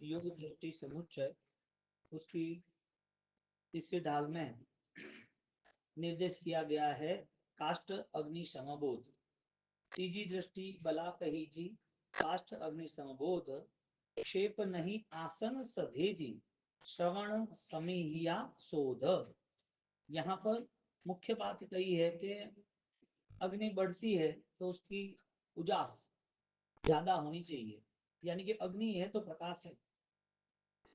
योग दृष्टि समुच्चय उसकी तीसरी ढाल में निर्देश किया गया है काष्ठ अग्नि समबोध। तीजी दृष्टि बला कही जी काष्ठ अग्नि समबोध क्षेप नहीं आसन सधेजी श्रवण समीहिया शोध। यहाँ पर मुख्य बात कही है कि अग्नि बढ़ती है तो उसकी उजास ज्यादा होनी चाहिए, यानी कि अग्नि है तो प्रकाश है,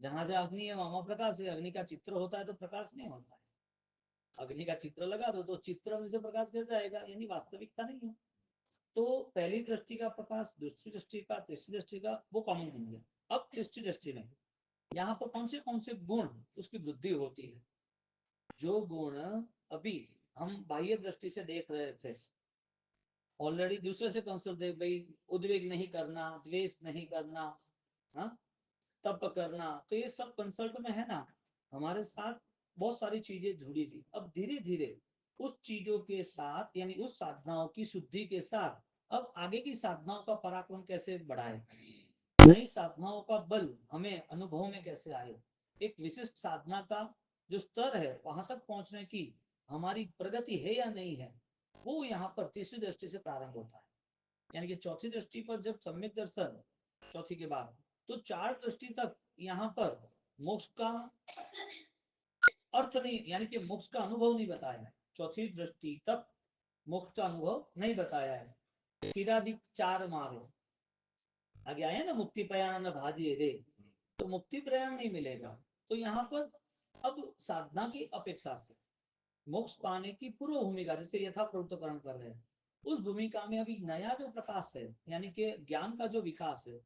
जहां जहां अग्नि है वहां प्रकाश है। अग्नि का चित्र होता है तो प्रकाश नहीं होता है। अग्नि का चित्र लगा दो तो चित्र में से प्रकाश कैसे आएगा, यानी वास्तविकता नहीं है। तो पहली दृष्टि का प्रकाश, दूसरी दृष्टि का, तीसरी दृष्टि का, वो कॉमन बन गया। अब तीसरी दृष्टि में यहाँ पर कौन से गुण उसकी वृद्धि होती है। जो गुण अभी हम बाह्य दृष्टि से देख रहे थे, ऑलरेडी दूसरे से कंसल्ट दे भाई, उद्वेग नहीं करना, द्वेष नहीं करना, हाँ, तप करना, तो ये सब कंसल्ट में है ना। हमारे साथ बहुत सारी चीजें जुड़ी थी। अब धीरे धीरे उस चीजों के साथ, यानी उस साधनाओं की शुद्धि के साथ, अब आगे की साधनाओं का पराक्रम कैसे बढ़ाए, नई साधनाओं का बल हमें अनुभव में कैसे आए, एक विशिष्ट साधना का जो स्तर है वहां तक पहुंचने की हमारी प्रगति है या नहीं है, वो यहाँ पर तीसरी दृष्टि से प्रारंभ होता है। यानी कि चौथी दृष्टि पर जब सम्यक दर्शन, चौथी के बाद तो चार दृष्टि तक यहाँ पर मोक्ष का अर्थ नहीं, यानी कि मोक्ष का अनुभव नहीं बताया है। चौथी दृष्टि तक मोक्ष का अनुभव नहीं बताया है। फिरादिक चार मार्ग आगे आया ना, मुक्ति प्रयाण न भाजिए रे, तो मुक्ति प्रयाण नहीं मिलेगा। तो यहाँ पर अब साधना की अपेक्षा से मोक्ष पाने की पूर्व भूमिका, जैसे यथा प्रवृत्तकरण कर रहे हैं, उस भूमिका में अभी नया जो प्रकाश है, यानी कि ज्ञान का जो विकास है,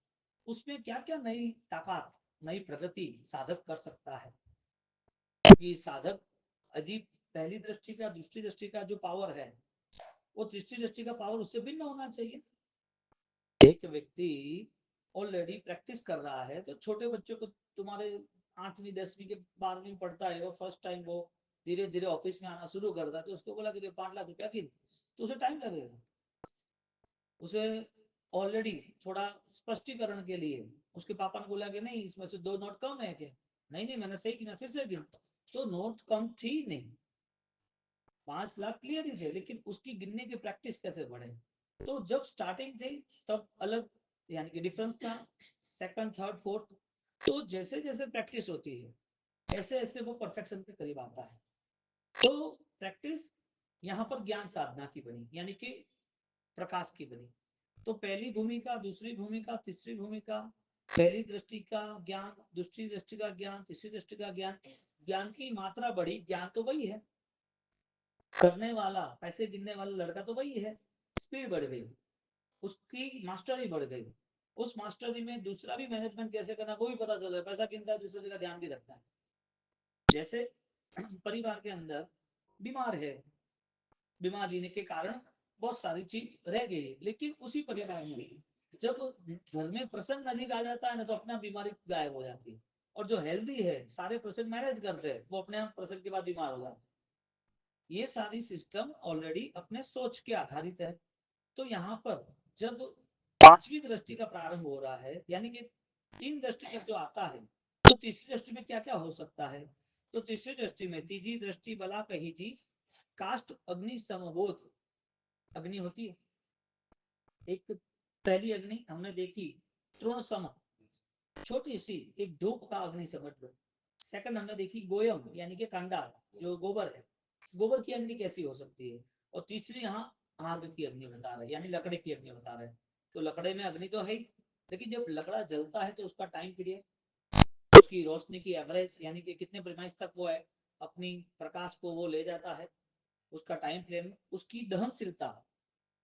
उसमें क्या क्या नई ताकत, नई प्रगति साधक कर सकता है। कि साधक अजीब, पहली दृष्टि का, दूसरी दृष्टि का जो पावर है, वो तीसरी दृष्टि का पावर उससे भिन्न होना चाहिए। एक व्यक्ति ऑलरेडी प्रैक्टिस कर रहा है, तो छोटे बच्चों को, तुम्हारे 8वीं 10वीं के 12वीं पढ़ता है, और फर्स्ट टाइम वो धीरे धीरे ऑफिस में आना शुरू करता है, तो उसको बोला कि 5 लाख रुपया की, तो उसे टाइम लगेगा। उसे ऑलरेडी थोड़ा स्पष्टीकरण के लिए उसके पापा ने बोला कि नहीं, इसमें से 2 नोट कम है क्या, नहीं नहीं मैंने सही गिना, फिर से गिन, तो नोट कम थी नहीं, 5 लाख क्लियर ही थे, लेकिन उसकी गिनने की प्रैक्टिस कैसे बढ़े। तो जब स्टार्टिंग थी तब अलग, यानी कि डिफरेंस था, सेकंड थर्ड फोर्थ, तो जैसे जैसे प्रैक्टिस होती है ऐसे ऐसे वो परफेक्शन के करीब आता है। तो प्रैक्टिस यहाँ पर ज्ञान साधना की बनी, यानी कि प्रकाश की बनी। तो पहली भूमिका, दूसरी भूमिका, तीसरी भूमिका, पहली दृष्टि का ज्ञान, दूसरी दृष्टि का ज्ञान, तीसरी दृष्टि का ज्ञान, ज्ञान की मात्रा बढ़ी, ज्ञान तो वही है, करने वाला, पैसे गिनने वाला लड़का तो वही है, स्पीड बढ़ गई, उसकी मास्टरी बढ़ गई। उस मास्टरी में दूसरा भी मैनेजमेंट कैसे करना वो भी पता चल रहा है, पैसा गिनता है, दूसरे जगह ध्यान भी रखता है। जैसे परिवार के अंदर बीमार है, बीमार रहने के कारण बहुत सारी चीज रह गई है, लेकिन उसी परिवार में जब घर में प्रसंग नजदीक आ जाता है ना, तो अपना बीमारी गायब हो जाती है। और जो हेल्दी है, सारे प्रसंग मैनेज करते हैं, वो अपने आप प्रसंग के बाद बीमार हो जाते हैं। ये सारी सिस्टम ऑलरेडी अपने सोच के आधारित है। तो यहाँ पर जब पांचवी दृष्टि का प्रारंभ हो रहा है, यानी कि 3 दृष्टि जब जो आता है, तो तीसरी दृष्टि में क्या क्या हो सकता है। तो तीसरी दृष्टि में, तीजी दृष्टि बला कही जी काष्ठ अग्नि समबोध। अग्नि होती है एक, पहली अग्नि हमने देखी तृण सम, छोटी सी एक धूप का अग्नि समझ लो। सेकंड हमने देखी गोयम, यानी कि कंडा, जो गोबर है, गोबर की अग्नि कैसी हो सकती है। और तीसरी यहाँ आग की अग्नि बता रहे हैं, यानी लकड़े की अग्नि बता रहे हैं। तो लकड़े में अग्नि तो है ही, लेकिन जब लकड़ा जलता है तो उसका टाइम पीरियड, उसकी रोशनी की एवरेज, यानी कि कितने प्रीमाइस तक वो है अपनी प्रकाश को वो ले जाता है, उसका टाइम फ्रेम, उसकी दहनशीलता।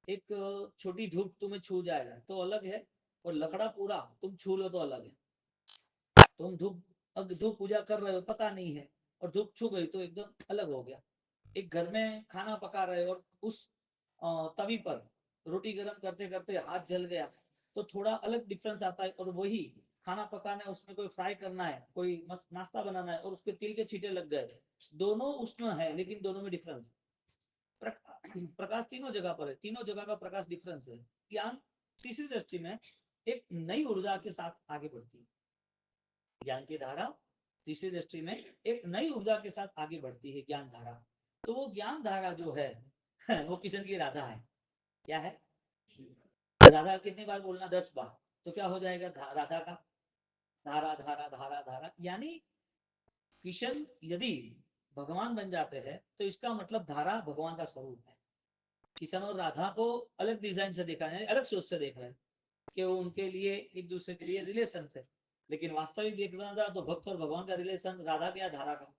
एक छोटी धूप तुम्हें छू जाएगा तो अलग है, और लकड़ा पूरा तुम छू लो तो अलग है। तुम धूप पूजा कर रहे हो पता नहीं है, और धूप छू गई तो एकदम अलग हो गया। एक घर में खाना पका रहे हो और उस तवी पर रोटी गर्म करते करते हाथ जल गया, तो थोड़ा अलग डिफरेंस आता है। और वही खाना पकाना है, उसमें कोई फ्राई करना है, कोई मस्त नाश्ता बनाना है, और उसके तिल के छींटे लग गए, दोनों उसमें है, लेकिन दोनों में डिफरेंस। प्रकाश तीनों जगह पर है, तीनों जगह का प्रकाश डिफरेंस है। ज्ञान तीसरी दृष्टि में एक नई ऊर्जा के साथ आगे बढ़ती है। ज्ञान की धारा तीसरी दृष्टि में एक नई ऊर्जा के साथ आगे बढ़ती है, ज्ञान धारा। तो वो ज्ञान धारा जो है वो किशन की राधा है। क्या है? राधा कितनी बार बोलना? 10 बार। तो क्या हो जाएगा राधा का? धारा धारा धारा धारा। यानी किशन यदि भगवान बन जाते हैं तो इसका मतलब धारा भगवान का स्वरूप है। किशन और राधा को अलग डिजाइन से देखा है, अलग सोच से देख रहे हैं कि वो उनके लिए एक दूसरे के लिए रिलेशन थे, लेकिन वास्तविक देखना था तो भक्त और भगवान का रिलेशन राधा के या धारा का।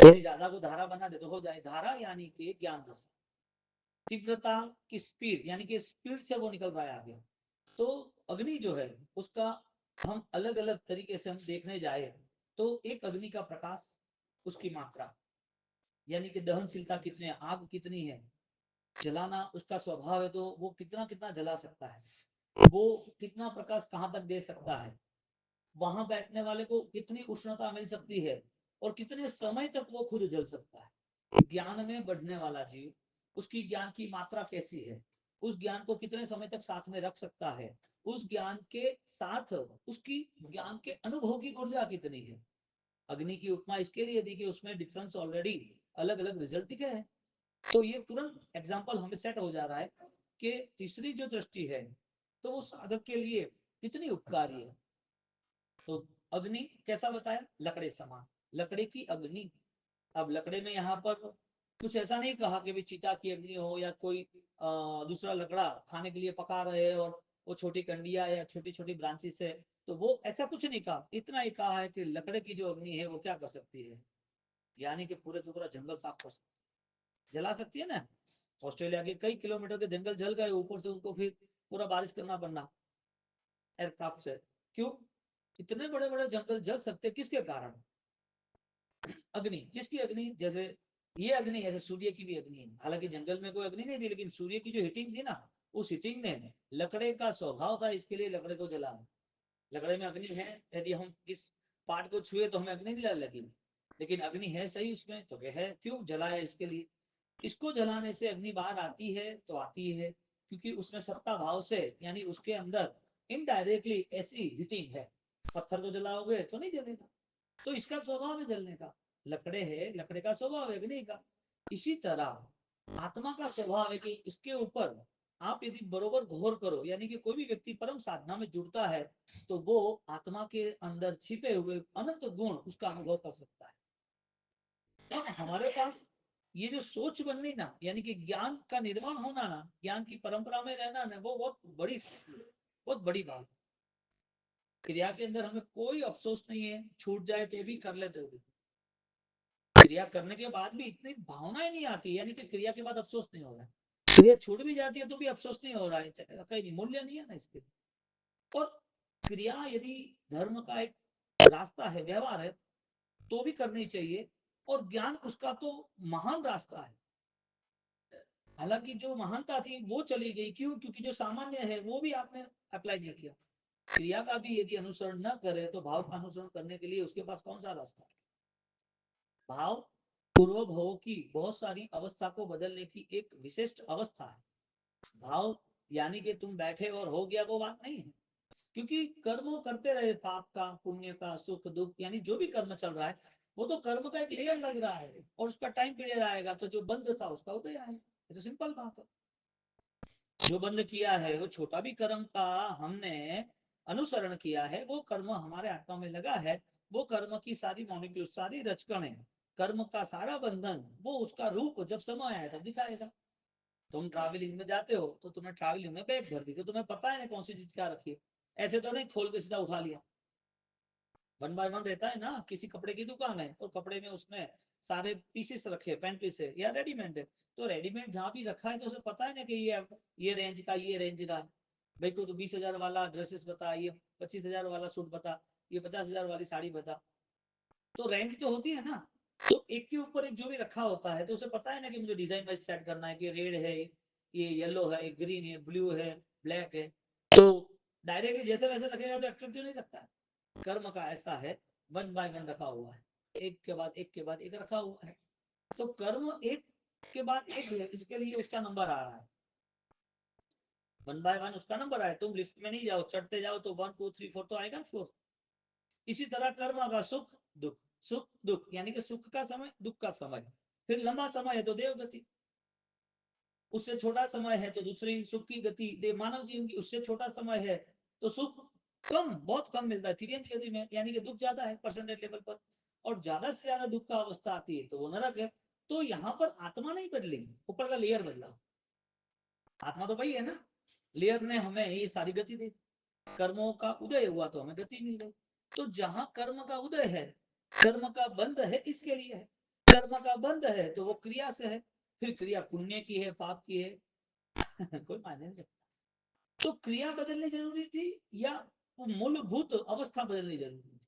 यदि राधा को धारा बना दे तो हो जाए धारा, यानी कि ज्ञान रस, तीव्रता की स्पीड, यानी कि स्पीड से वो निकल रहा है आगे। तो अग्नि जो है उसका हम अलग अलग तरीके से हम देखने जाए तो एक अग्नि का प्रकाश, उसकी मात्रा, यानी कि दहनशीलता कितनी है, आग कितनी है, जलाना उसका स्वभाव है, तो वो कितना कितना जला सकता है, वो कितना प्रकाश कहाँ तक दे सकता है, वहां बैठने वाले को कितनी उष्णता मिल सकती है, और कितने समय तक वो खुद जल सकता है। ज्ञान में बढ़ने वाला जीव, उसकी ज्ञान की मात्रा कैसी है, उस ज्ञान को कितने समय तक साथ में रख सकता है, उस ज्ञान के साथ उसकी ज्ञान के अनुभव की ऊर्जा कितनी है। अग्नि की उपमा इसके लिए दी कि उसमें डिफरेंस ऑलरेडी अलग अलग रिजल्ट दिखे हैं। तो ये तुरंत एग्जाम्पल हमें सेट हो जा रहा है कि तीसरी जो दृष्टि है तो वो साधक के लिए कितनी उपकारी है। तो अग्नि कैसा बताया? लकड़े समान, लकड़े की अग्नि। अब लकड़े में यहाँ पर कुछ ऐसा नहीं कहा कि भी चिता की अग्नि हो या कोई दूसरा लकड़ा खाने के लिए पका रहे और वो छोटी कंडिया या छोटी छोटी ब्रांचेस है, तो वो ऐसा कुछ नहीं कहा। इतना ही कहा है कि लकड़े की जो अग्नि है वो क्या कर सकती है, यानी कि पूरे का पूरा जंगल साफ कर सकती है, जला सकती है ना। ऑस्ट्रेलिया के कई किलोमीटर के जंगल जल गए, ऊपर से उनको फिर पूरा बारिश करना पड़ना एयरक्राफ्ट से। क्यों? इतने बड़े बड़े जंगल जल सकते किसके कारण? अग्नि। किसकी अग्नि? जैसे ये अग्नि जैसे सूर्य की भी अग्नि है, हालांकि जंगल में कोई अग्नि नहीं थी, लेकिन सूर्य की जो हीटिंग थी ना, उस हीटिंग ने लकड़े का स्वभाव था, इसके लिए लकड़े को जलाना। लकड़े में अग्नि है, यदि हम इस पार्ट को छुए तो हमें अग्नि नहीं लगी, लेकिन अग्नि है सही उसमें, तो वह है क्यों जलाया? इसके लिए। इसको जलाने से अग्नि बाहर आती है तो आती है क्योंकि उसमें सत्ता भाव से, यानी उसके अंदर इनडायरेक्टली ऐसी हीटिंग है। पत्थर को जलाओगे तो नहीं जलेगा, तो इसका स्वभाव है जलने का। लकड़े है, लकड़े का स्वभाव है अग्नि का। इसी तरह आत्मा का स्वभाव है कि इसके ऊपर आप यदि बरोबर घोर करो, यानी कि कोई भी व्यक्ति परम साधना में जुड़ता है तो वो आत्मा के अंदर छिपे हुए अनंत गुण उसका अनुभव कर सकता है। तो हमारे पास ये जो सोच बननी ना, यानी कि ज्ञान का निर्माण होना ना, ज्ञान की परंपरा में रहना ना, वो बहुत बड़ी बात है। क्रिया के अंदर हमें कोई अफसोस नहीं है, छूट जाए तो भी कर लेते हो। क्रिया करने के बाद भी इतनी भावनाएं नहीं आती, यानी कि क्रिया के बाद अफसोस नहीं हो रहा है। क्रिया छूट भी जाती है तो भी अफसोस नहीं हो रहा है, कहीं मूल्य नहीं है ना इसके। और क्रिया यदि धर्म का एक रास्ता है, व्यवहार है, तो भी करनी चाहिए। और ज्ञान उसका तो महान रास्ता है। हालांकि जो महानता थी वो चली गई, क्यों? क्योंकि जो सामान्य है वो भी आपने अप्लाई नहीं किया। क्रिया का भी यदि अनुसरण न करे तो भाव का अनुसरण करने के लिए उसके पास कौन सा रास्ता है? भाव पूर्व भाव की बहुत सारी अवस्था को बदलने की एक विशिष्ट अवस्था है। भाव यानी कि तुम बैठे और हो गया, वो बात नहीं है। क्योंकि कर्म करते रहे, पाप का, पुण्य का, सुख दुख, यानी जो भी कर्म चल रहा है वो तो कर्म का एक लेयर लग रहा है और उसका टाइम पीरियड आएगा, तो जो बंद था उसका उदय आएगा। ये तो सिंपल बात है। जो बंद किया है वो छोटा भी कर्म का हमने अनुसरण किया है, वो कर्म हमारे आत्मा में लगा है, वो कर्म की सारी मॉलिक्यूल, सारी रचकणें, कर्म का सारा बंधन, वो उसका रूप जब समय आया तब दिखाएगा। तुम ट्रैवलिंग में जाते हो तो तुम्हें ट्रैवलिंग में बैग भर दी, तो तुम्हें पता है ना कौन सी चीज क्या रखी है। ऐसे तो नहीं खोल के सीधा उठा लिया। वन बाय वन रहता है ना। किसी कपड़े की दुकान है और कपड़े में उसने सारे पीसेस रखे, पैंट पीस है या रेडीमेड है, तो रेडीमेड जहाँ भी रखा है तो उसे पता है ना कि ये रेंज का, ये रेंज का। भाई को तो 20,000 वाला ड्रेसेस बता, ये 25,000 वाला सूट बता, ये 50,000 वाली साड़ी बता। तो रेंज तो होती है ना। तो एक के ऊपर एक जो भी रखा होता है तो उसे पता है ना कि मुझे डिजाइन वाइज सेट करना है कि रेड है, ये येलो है, ग्रीन है, ब्लू है, ब्लैक है। तो डायरेक्टली जैसे वैसे रखेगा तो अट्रैक्टिव नहीं लगता है। कर्म का ऐसा है, वन बाय वन रखा हुआ है, एक के बाद एक के बाद एक रखा हुआ है। तो कर्म एक के बाद एक है, इसके लिए उसका नंबर आ रहा है, वन बाय वन उसका नंबर आया। तुम लिफ्ट में नहीं जाओ, चढ़ते जाओ तो 1 2 3 4 तो आएगा 4। इसी तरह कर्म का सुख दुख, सुख दुख यानी कि सुख का समय दुख का समय, फिर लंबा समय है तो देव गति, उससे छोटा समय है तो दूसरी सुख की गति, देव मानव जीवन की उससे छोटा समय है तो सुख कम, बहुत कम मिलता है तिर्यंत गति में, यानी कि दुख ज्यादा है परसेंटेज लेवल पर, और ज्यादा से ज्यादा दुख का अवस्था आती है तो वो नरक है। तो यहाँ पर आत्मा नहीं बदली, ऊपर का लेयर बदला, आत्मा तो वही है ना, लेयर ने हमें ये सारी गति दी, कर्मों का उदय हुआ तो हमें गति मिल गई। तो जहां कर्म का उदय है, कर्म का बंध है, इसके लिए है, कर्म का बंध है तो वो क्रिया से है, फिर क्रिया पुण्य की है पाप की है कोई मायने नहीं। तो क्रिया बदलनी जरूरी थी या मूलभूत अवस्था बदलनी जरूरी थी?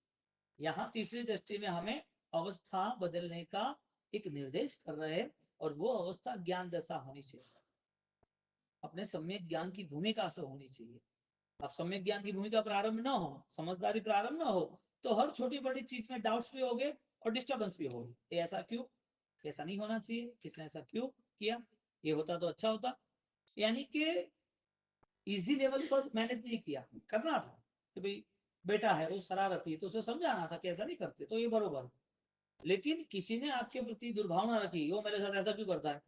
यहाँ तीसरी दृष्टि में हमें अवस्था बदलने का एक निर्देश कर रहे हैं, और वो अवस्था ज्ञान दशा होनी चाहिए, अपने सम्यक ज्ञान की भूमिका से होनी चाहिए। अब सम्यक ज्ञान की भूमिका प्रारंभ ना हो, समझदारी प्रारंभ ना हो, तो हर छोटी बड़ी चीज में डाउट्स भी होंगे और डिस्टर्बेंस भी होगी। ऐसा क्यों, ऐसा नहीं होना चाहिए, किसने ऐसा क्यों किया, ये होता तो अच्छा होता, यानी कि इजी लेवल पर मैनेज नहीं किया, करना था कि भाई बेटा है वो शरारती है तो उसे समझाना था कि ऐसा नहीं करते तो ये बरोबर, लेकिन किसी ने आपके प्रति दुर्भावना रखी, वो मेरे साथ ऐसा क्यों करता है,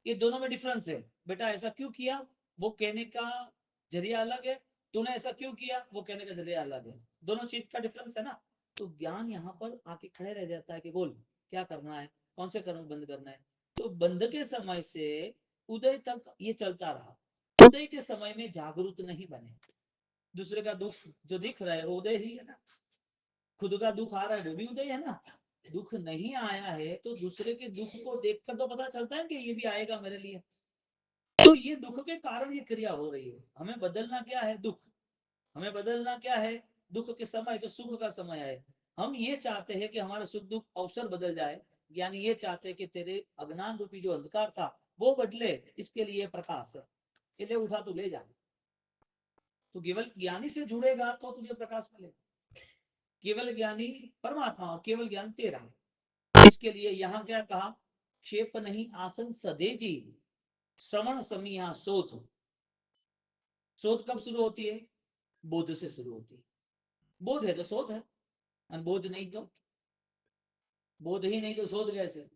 ये दोनों में डिफरेंस है। बेटा ऐसा क्यों किया, वो कहने का जरिया अलग है, तूने ऐसा क्यों किया, वो कहने का जरिया अलग है, दोनों चीज का डिफरेंस है ना। तो ज्ञान यहाँ पर आके खड़े रह जाता है कि बोल क्या करना है, कौन से कर्म बंद करना है। तो बंद के समय से उदय तक ये चलता रहा, उदय के समय में जागरूक नहीं बने, दूसरे का दुख जो दिख रहा है वो उदय ही है ना, खुद का दुख आ रहा है वो भी उदय है ना, दुख नहीं आया है तो दूसरे के दुख को देखकर तो पता चलता है कि ये भी आएगा मेरे लिए, तो ये दुख के कारण ये क्रिया हो रही है। हमें बदलना क्या है, दुख, हमें बदलना क्या है, दुख के समय तो सुख का समय आए। हम ये चाहते हैं कि हमारा सुख दुख अवसर बदल जाए, ज्ञानी ये चाहते हैं कि तेरे अज्ञान रूपी जो अंधकार था वो बदले, इसके लिए प्रकाश है, चले उठा तू ले जा, तो केवल ज्ञानी से जुड़ेगा तो तुझे प्रकाश मिलेगा, केवल ज्ञानी परमात्मा और केवल ज्ञान तेरा, इसके लिए यहाँ क्या कहा, क्षेप नहीं आसन सदेजी, श्रवण समिया शोध, शोध कब शुरू होती है, बोध से शुरू होती है, बोध है तो शोध है, बोध नहीं तो, बोध ही नहीं तो शोध कैसे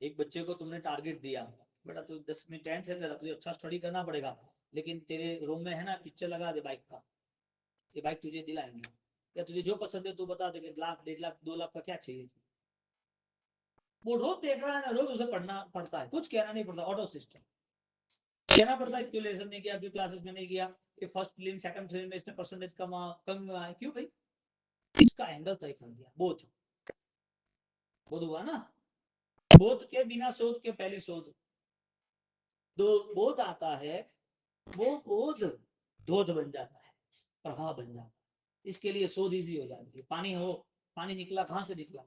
एक बच्चे को तुमने टारगेट दिया, बेटा तू 10वीं 10th है तेरा, तुझे अच्छा स्टडी करना पड़ेगा, लेकिन तेरे रूम में है ना पिक्चर लगा दे बाइक का, ये बाइक तुझे दिलाएंगे, या तुझे जो पसंद है तू बता दे कि लाख 1.5 लाख 2 लाख का क्या चाहिए, वो रोज देख रहा है ना, रोज उसे पढ़ना पड़ता है, कुछ कहना नहीं पड़ता, ऑटो सिस्टम कहना पड़ता है, क्यों लेसन नहीं किया, क्यों क्लासेस में नहीं किया, ये फर्स्ट फिल्म सेकंड फिल्म में इसने परसेंटेज कम हुआ है, क्यों भाई, इसका एंगल तय कर दिया, बोध, बोध हुआ ना, बोध के बिना शोध के पहले शोध, दो बोध आता है, वो बोध धोध बन जाता है, प्रभाव बन जाता है, इसके लिए शोध इजी हो जाती है। पानी हो, पानी निकला कहाँ से निकला,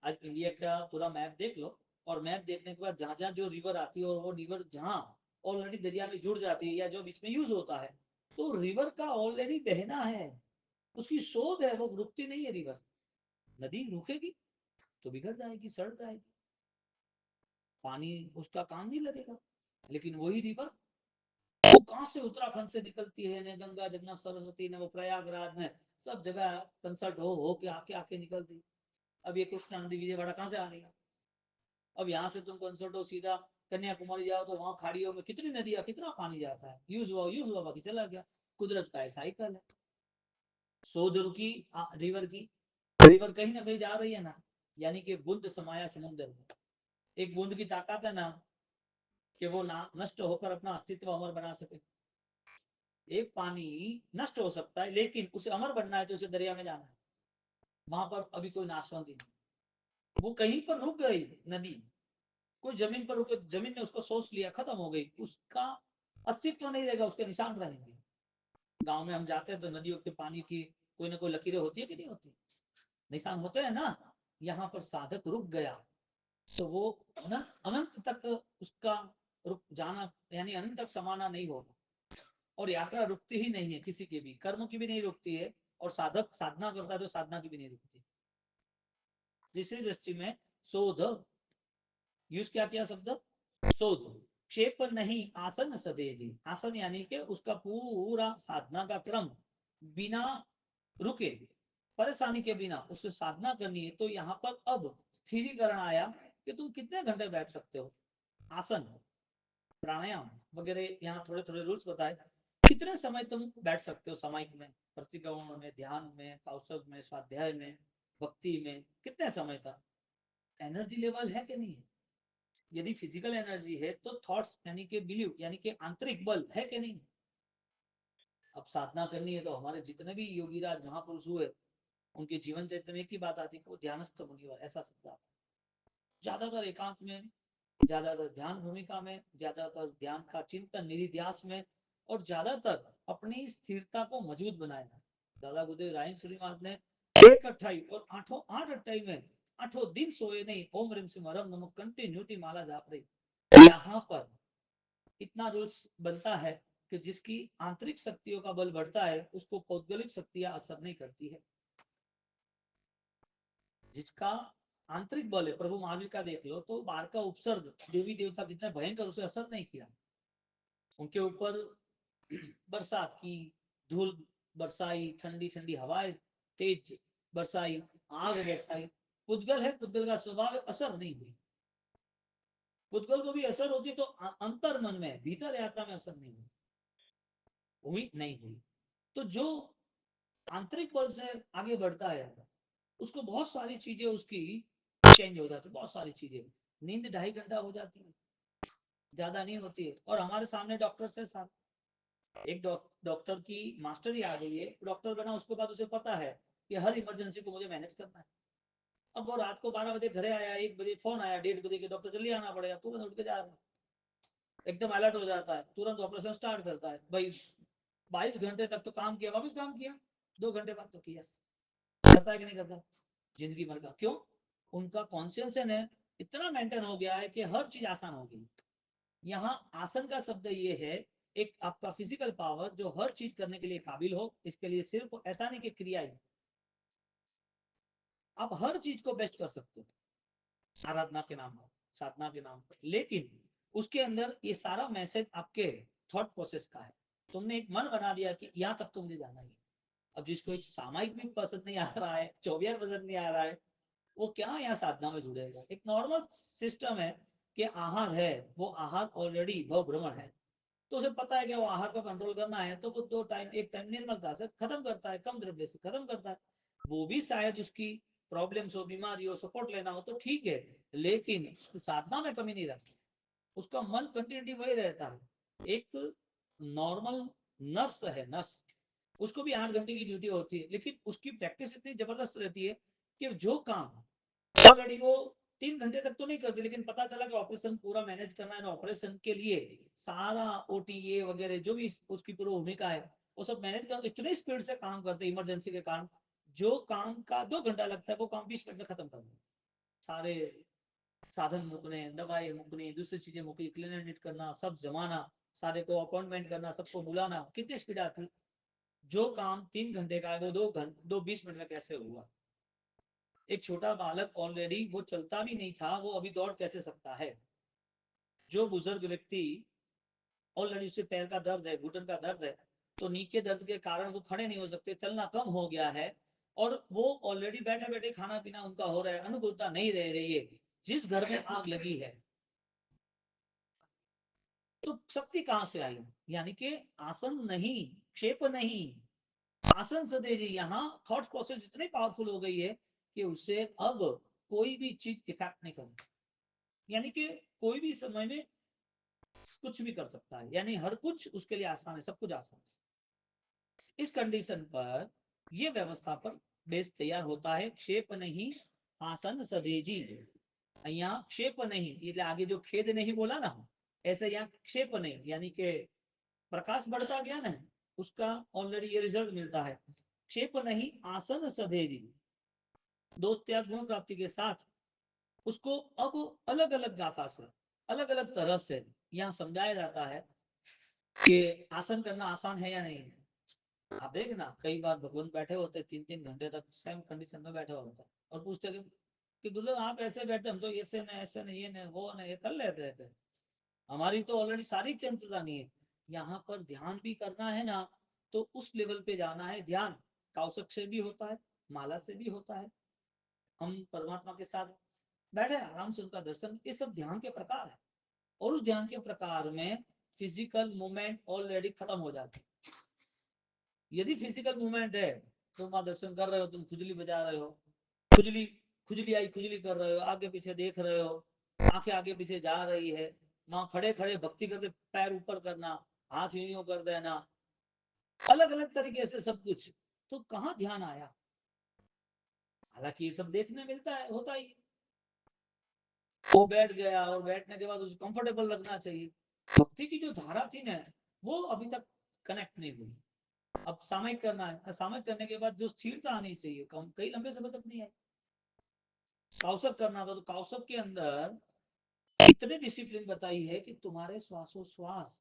आज इंडिया का पूरा मैप देख लो, और मैप देखने के बाद जहां जहां जो रिवर आती है और वो रिवर जहां ऑलरेडी दरिया में जुड़ जाती है या जो इसमें यूज होता है, तो रिवर का ऑलरेडी बहना है, उसकी शोध है, वो रुकती नहीं है रिवर, नदी रुकेगी तो बिगड़ जाएगी, सड़ जाएगी, पानी उसका काम नहीं लगेगा, लेकिन वही रिवर वो कहां से उत्तराखंड से निकलती है, ने गंगा जमुना सरस्वती ने वो प्रयागराज में सब जगह कंसल्ट हो के आके आके निकलती, अब ये कृष्णा नदी विजयवाड़ा कहां से आ रही है, अब यहाँ से तुम कंसल्ट हो सीधा कन्याकुमारी जाओ तो वहां खाड़ियों में कितनी नदियां कितना पानी जाता है, यूज हुआ बाकी चला गया, कुदरत का साइकिल है। शोध रुकी रिवर की, रिवर कहीं ना कहीं जा रही है ना, यानी कि बूंद समाया समुद्र में, एक बूंद की ताकत है ना कि वो ना नष्ट होकर अपना अस्तित्व अमर बना सके, एक पानी नष्ट हो सकता है लेकिन उसे अमर बनना है तो उसे दरिया में जाना है, वहां पर अभी कोई नाशवंती नहीं, वो कहीं पर रुक गई नदी, कोई जमीन पर रुके, जमीन ने उसको सोच लिया, खत्म हो गई, उसका अस्तित्व नहीं रहेगा, उसके निशान रहेंगे। गांव में हम जाते हैं तो नदियों के पानी की कोई ना कोई लकीरें होती है कि नहीं होती, निशान होते हैं ना, यहाँ पर साधक रुक गया तो वो अनंत तक उसका रुक जाना, यानी अनंत तक समाना नहीं होगा, और यात्रा रुकती ही नहीं है, किसी की भी कर्म की भी नहीं रुकती है, और साधक साधना करता है तो साधना की भी नहीं रुकती। तीसरी दृष्टि में शोध, यूज क्या किया शब्द, शोध, क्षेप नहीं आसन सदेजी, आसन यानी कि उसका पूरा साधना का क्रम बिना रुके, परेशानी के बिना उसे साधना करनी है, तो यहाँ पर अब स्थिरीकरण आया कि तुम कितने घंटे बैठ सकते हो। आसन, प्राणायाम वगैरह यहाँ थोड़े थोड़े रूल्स बताए। कितने समय तुम बैठ सकते हो सामायिक में, प्रतिक्रमण में, ध्यान में, कौशल में, स्वाध्याय में, भक्ति में, कितने समय तक। एनर्जी लेवल है कि नहीं है। यदि फिजिकल एनर्जी है तो थॉट्स यानी कि बिलीव यानी कि आंतरिक बल है कि नहीं। अब साधना करनी है तो हमारे जितने भी योगीराज महापुरुष हुए, उनके जीवन चरित्र में एक ही बात आती है, वो ध्यानस्थ मुनिवर, ऐसा शब्द आता है। ज्यादातर एकांत में, ज्यादातर ध्यान भूमिका में, ज्यादातर ध्यान का चिंतन निधिध्यास में, और ज्यादातर अपनी स्थिरता को मजबूत बनाया। दादा गुरुदेव राय श्री महाराज ने एक अट्ठाई और आठों आठ अट्ठाई में आठों दिन सोए नहीं, ओम रिम सिंह हरम नमो कंटिन्यूटी माला जाप रही। यहाँ पर इतना रूल्स बनता है कि जिसकी आंतरिक शक्तियों का बल बढ़ता है उसको पौद्गलिक शक्तियां असर नहीं करती है। जिसका आंतरिक बल है, प्रभु महावीर का देख लो तो बाहर का उपसर्ग देवी देवता कितने भयंकर, उसे असर नहीं किया। उनके ऊपर बरसात की धूल बरसाई, ठंडी ठंडी हवाएं तेज बरसाई, आग बरसाई, पुद्गल है, पुद्गल का स्वभाव असर नहीं हुई। पुद्गल को भी असर होती तो अंतर मन में, भीतर यात्रा में असर नहीं हुई नहीं हुई। तो जो आंतरिक बल से आगे बढ़ता है उसको बहुत सारी चीजें उसकी चेंज हो जाती है, बहुत सारी चीजें। नींद 2.5 घंटा हो जाती है, ज्यादा नहीं होती है। और हमारे सामने डॉक्टर से एक डॉक्टर की मास्टरी आ गई है, डॉक्टर बना उसके बाद उसे पता है कि हर इमरजेंसी को मुझे मैनेज करना है। अब वो रात को 12 बजे घरे आया, 1 बजे फोन आया, 1:30 बजे के डॉक्टर जल्दी आना पड़ेगा, तुरंत उठ के जा रहा है, एकदम अलर्ट हो जाता है, तुरंत ऑपरेशन स्टार्ट करता है। भाई 22 घंटे तक तो काम किया, वापस काम किया, 2 घंटे बाद तो किया। करता है कि नहीं करता जिंदगी भर का। क्यों? उनका कॉन्शियसन है इतना मेंटेन हो गया है कि हर चीज आसान हो गई। यहाँ आसन का शब्द ये है, एक आपका फिजिकल पावर जो हर चीज करने के लिए काबिल हो। इसके लिए सिर्फ ऐसा नहीं कि क्रिया ही, आप हर चीज को बेस्ट कर सकते हो आराधना के नाम पर, साधना के नाम पर। लेकिन उसके अंदर ये सारा मैसेज आपके थॉट प्रोसेस का है। तुमने एक मन बना दिया कि यहाँ तक तो मुझे जाना ही। अब जिसको एक सामायिक भी पसंद नहीं आ रहा है, 24 पसंद नहीं आ रहा है, वो क्या यहाँ साधना में जुड़ेगा। एक नॉर्मल सिस्टम है कि आहार है, वो आहार ऑलरेडी भव भ्रमण है, तो उसे पता है कि वो आहार को कंट्रोल करना है, तो वो 2 टाइम, एक टाइम निर्मलता से खत्म करता है, कम द्रव्य से खत्म करता है। वो भी शायद उसकी प्रॉब्लम्स हो, बीमारी हो, सपोर्ट लेना हो तो ठीक है, लेकिन साधना में कमी नहीं रखती। उसका मन कंटिन्यूटी वही रहता है। एक नॉर्मल नर्स है, नर्स, उसको भी 8 घंटे की ड्यूटी होती है, लेकिन उसकी प्रैक्टिस इतनी जबरदस्त रहती है कि जो काम ऑलरेडी वो 3 घंटे तक तो नहीं करती, लेकिन पता चला कि ऑपरेशन पूरा मैनेज करना है, ऑपरेशन के लिए सारा ओटीए वगैरह जो भी उसकी पूरी भूमिका है वो सब मैनेज कर इतनी स्पीड से काम करते हैं इमरजेंसी के कारण। जो काम का 2 घंटा लगता है वो काम 20 मिनट में खत्म कर देते। सारे साधन मुकने, दवाई मुकनी, दूसरी चीजें मुकनी, क्लीन करना, सब जमाना, सारे को अपॉइंटमेंट करना, सबको बुलाना, कितनी स्पीड आती। जो काम 3 घंटे का है वो 2 घंटे 20 मिनट में कैसे हुआ। एक छोटा बालक ऑलरेडी वो चलता भी नहीं था, वो अभी दौड़ कैसे सकता है। जो बुजुर्ग व्यक्ति ऑलरेडी उसे पैर का दर्द है, घुटन का दर्द है, तो नी के दर्द के कारण वो खड़े नहीं हो सकते, चलना कम हो गया है, और वो ऑलरेडी बैठे बैठे खाना पीना उनका हो रहा है, अनुकूलता नहीं रह रही है। जिस घर में आग लगी है तो शक्ति कहां से आई। यानी कि आसन नहीं, क्षेप नहीं, आसन सदे जी। यहाँ थॉट प्रोसेस इतनी पावरफुल हो गई है कि उससे अब कोई भी चीज इफेक्ट नहीं करती। यानी कि कोई भी समय में कुछ भी कर सकता है, यानी हर कुछ उसके लिए आसान है, सब कुछ आसान है। इस कंडीशन पर यह व्यवस्था पर बेस तैयार होता है। क्षेप नहीं आसन सदेजी। यहाँ क्षेप नहीं, ये आगे जो खेद नहीं बोला ना, ऐसे यहाँ क्षेप नहीं, यानी कि प्रकाश बढ़ता गया ना, उसका ऑलरेडी ये रिजल्ट मिलता है। क्षेप नहीं आसन सदेजी, दोस्त त्याग गुण प्राप्ति के साथ उसको अब अलग अलग गाथा से, अलग अलग तरह से यहाँ समझाया जाता है कि आसन करना आसान है या नहीं है। आप देखना कई बार भगवान बैठे होते 3-3 घंटे तक सेम कंडीशन में बैठे होते और पूछते कि गुरु आप ऐसे बैठे, हम तो ऐसे नहीं, ऐसे नहीं, ये नहीं, वो नहीं, ये कर लेते थे, हमारी तो ऑलरेडी सारी चंचता नहीं है। यहाँ पर ध्यान भी करना है ना, तो उस लेवल पे जाना है। ध्यान कौशक से भी होता है, माला से भी होता है। हम परमात्मा के साथ बैठे आराम से उनका दर्शन, ये सब ध्यान के प्रकार है। और उस ध्यान के प्रकार में फिजिकल मूवमेंट ऑलरेडी खत्म हो जाती है। यदि फिजिकल मूवमेंट है, तुम वहां दर्शन कर रहे हो, तुम खुजली बजा रहे हो, खुजली खुजली आई खुजली कर रहे हो, आगे पीछे देख रहे हो, आंखें आगे पीछे जा रही है, वहां खड़े खड़े भक्ति करते पैर ऊपर करना, हाथ यूं कर देना, अलग अलग तरीके से सब कुछ, तो कहाँ ध्यान आया? हालांकि ये सब देखने मिलता है, होता ही। वो बैठ गया और बैठने के बाद उसे कंफर्टेबल लगना चाहिए। भक्ति की जो धारा थी ना, वो अभी तक कनेक्ट नहीं हुई। अब सामयिक करना है, सामयिक करने के बाद जो स्थिरता आनी चाहिए, कई लंबे समय तक नहीं आई। कौशक करना था, तो कौशक के अंदर इतने डिसिप्लिन बताई है कि तुम्हारे श्वासोश्वास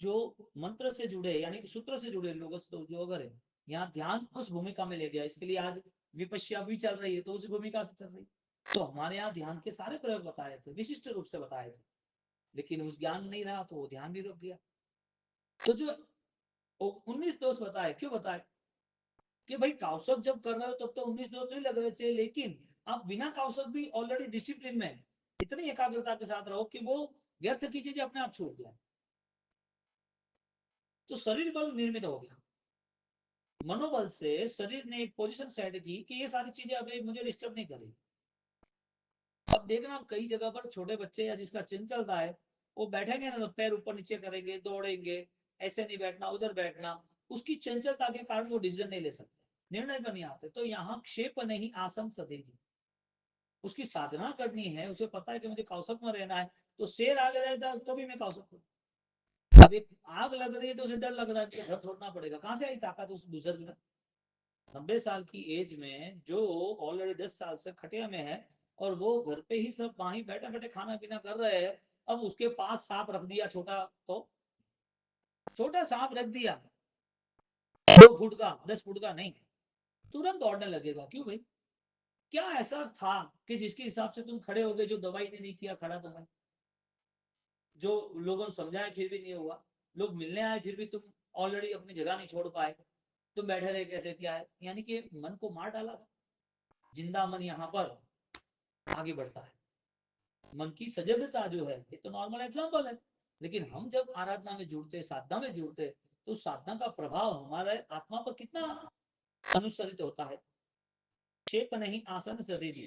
जो मंत्र से जुड़े यानी कि सूत्र से जुड़े लोग जो अगर है, यहाँ ध्यान उस भूमिका में ले गया। इसके लिए आज विपश्या भी चल रही है, तो उस भूमिका से चल रही है। तो हमारे यहाँ ध्यान के सारे प्रयोग बताए थे, विशिष्ट रूप से बताए थे, लेकिन उस ज्ञान नहीं रहा तो वो ध्यान भी रुक गया। तो जो 19 दोष बताए, क्यों बताए? कि भाई कौशक जब कर रहे हो तब तो 19 दोष नहीं लग रहे थे, लेकिन आप बिना कौशक भी ऑलरेडी डिसिप्लिन में इतनी एकाग्रता के साथ रहो कि वो व्यर्थ की चीजें अपने आप छूट जाए। तो शरीर बल निर्मित हो गया। मनोबल से शरीर ने एक पोजीशन सेट की कि ये सारी चीजें अभी मुझे डिस्टर्ब नहीं करेगी। अब देखना, कई जगह पर छोटे बच्चे या जिसका चिन्ह चलता है, वो बैठेंगे ना तो पैर ऊपर नीचे करेंगे, दौड़ेंगे, ऐसे नहीं बैठना, उधर बैठना, उसकी चंचलता के कारण वो डिसीजन नहीं ले सकते, निर्णय पर नहीं आते। तो यहाँ क्षेप नहीं आसन सदेगी, उसकी साधना करनी है, उसे पता है कि मुझे कौशक में रहना है। तो शेर आगे रहता तो भी मैं कौशक हूँ। अब एक आग लग रही है तो उसे डर लग रहा है, घर छोड़ना पड़ेगा, कहां से आई ताकत उस बुजुर्ग में? 90 साल की एज में जो ऑलरेडी 10 साल से खटिया में है, और वो घर पे ही सब वहीं बैठे बैठे खाना पीना कर रहे हैं। अब उसके पास सांप रख दिया छोटा, तो छोटा सांप रख दिया 2 फुट का, 10 फुट का नहीं, तुरंत दौड़ने लगेगा। क्यों भाई? क्या ऐसा था कि जिसके हिसाब से तुम खड़े हो गए, जो दवाई ने नहीं किया खड़ा तुम्हें, जो लोगों ने समझाया फिर भी नहीं हुआ, लोग मिलने आए फिर भी तुम ऑलरेडी अपनी जगह नहीं छोड़ पाए, तुम बैठे रहे कैसे? क्या है? यानी कि मन को मार डाला था। जिंदा मन यहाँ पर आगे बढ़ता है। मन की सजगता जो है, ये तो नॉर्मल एग्जाम्पल है, लेकिन हम जब आराधना में जुड़ते, साधना में जुड़ते, तो साधना का प्रभाव हमारे आत्मा पर कितना अनुसरित होता है। क्षेप नहीं आसन सदे जी,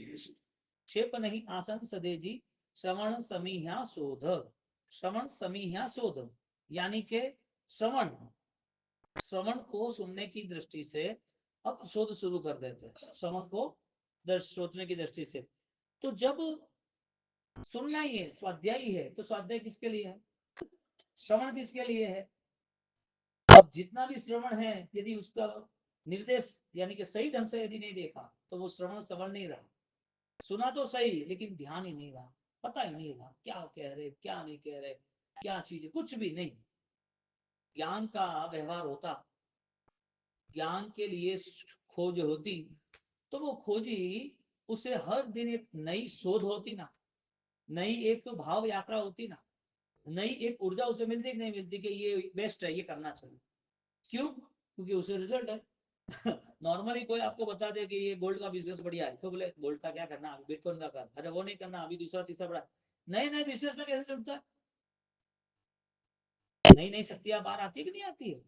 क्षेप नहीं आसन सदे जी, श्रवण समीह्या शोध, श्रवण समीह्या शोध, यानी के श्रवण, श्रवण को सुनने की दृष्टि से अब शोध शुरू कर देते हैं, श्रवण को सोचने की दृष्टि से। तो जब सुनना ही है, स्वाध्याय ही है, तो स्वाध्याय किसके लिए है? श्रवण किसके लिए है? अब जितना भी श्रवण है, यदि उसका निर्देश यानी कि सही ढंग से यदि नहीं देखा, तो वो श्रवण सवर्ण नहीं रहा। सुना तो सही, लेकिन ध्यान ही नहीं रहा, पता ही नहीं रहा क्या कह रहे क्या नहीं कह रहे, क्या चीज, कुछ भी नहीं। ज्ञान का व्यवहार होता, ज्ञान के लिए खोज होती, तो वो खोजी, उसे हर दिन एक नई शोध होती ना, नई एक भाव यात्रा होती ना, नई एक ऊर्जा उसे मिलती कि नहीं मिलती कि ये बेस्ट है, ये करना चाहिए। क्यों? क्योंकि उसे रिजल्ट है। नॉर्मली कोई आपको बता दे कि ये गोल्ड का बिजनेस बढ़िया है, तो बोले गोल्ड का क्या करना, अभी बिटकॉइन का कर, अरे वो नहीं करना, अभी दूसरा तीसरा बड़ा। नए नए बिजनेस में कैसे जुड़ता है? नई नई शक्तियां बाहर आती है कि नहीं आती है?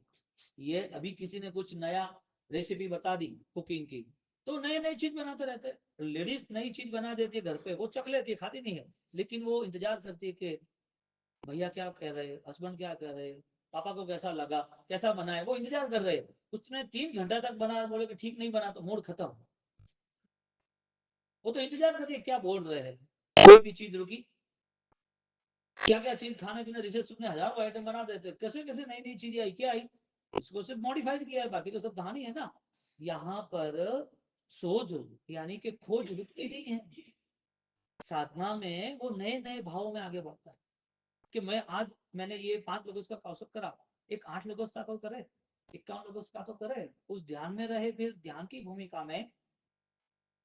ये अभी किसी ने कुछ नया रेसिपी बता दी कुकिंग की, तो नए नई चीज बनाते रहते हैं। लेडीज नई चीज बना देती है घर पे, वो चख लेती है, खाती नहीं है, लेकिन वो इंतजार करती है कि भैया क्या कह रहे हैं, हस्बैंड क्या कह रहे हैं, पापा को कैसा लगा, कैसा बना है, वो इंतजार कर रहे हैं। उसने 3 घंटा तक बना, बोले कि ठीक नहीं बना तो मूड खत्म। वो तो इंतजार करती है क्या बोल रहे हैं। कोई भी चीज रुकी, क्या क्या चीज खाने पीने, रिसर्च में हजारों आइटम बना देते, कैसे कैसे नई नई चीजें आई, क्या आई, उसको सिर्फ मॉडिफाइड किया है, बाकी तो सब कहानी है ना। यहाँ पर सोच यानी कि खोज रुकती नहीं है। साधना में वो नए नए भावों में आगे बढ़ता है कि मैं आज, मैंने ये 5 लोगों का कौशल करा, एक 8 लोगों का तो करे, 51 लोगों का तो करे, उस ध्यान में रहे, फिर ध्यान की भूमिका में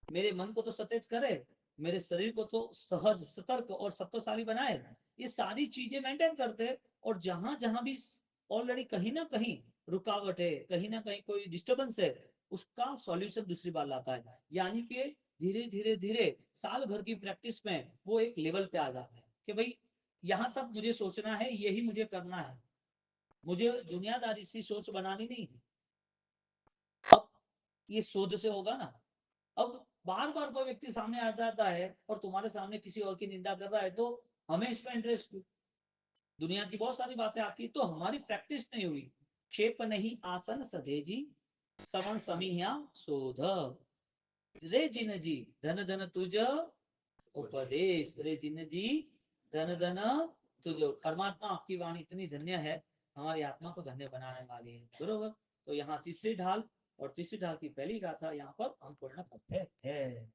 मेरे मन को तो सतेज करे, मेरे शरीर को तो सहज सतर्क और सत्वशाली बनाए, ये सारी चीजें मेंटेन करते। और जहां जहां भी ऑलरेडी कहीं ना कहीं रुकावट है, कहीं ना कहीं कोई डिस्टरबेंस है, उसका सॉल्यूशन दूसरी बार लाता है। यानी कि धीरे धीरे धीरे साल भर की प्रैक्टिस में वो एक लेवल पे आ जाता है कि भाई यहां तक मुझे सोचना है, यही मुझे करना है, मुझे दुनियादारी सी सोच बनानी नहीं है। अब ये शोध से होगा ना। अब बार बार कोई व्यक्ति सामने आ जाता है और तुम्हारे सामने किसी और की निंदा कर रहा है, तो हमें इसमें इंटरेस्ट, दुनिया की बहुत सारी बातें आती है, तो हमारी प्रैक्टिस नहीं हुई। क्षेप नहीं आसन सधेजी, समन समीया शोध, रे जिन जी धन धन तुझ उपदेश, रे जिन जी धन धन तुझ। परमात्मा आपकी वाणी इतनी धन्य है, हमारी आत्मा को धन्य बनाने वाली है, बरोबर। तो यहाँ तीसरी ढाल और तीसरी ढाल की पहली गाथा यहाँ पर हम पूर्ण करते हैं।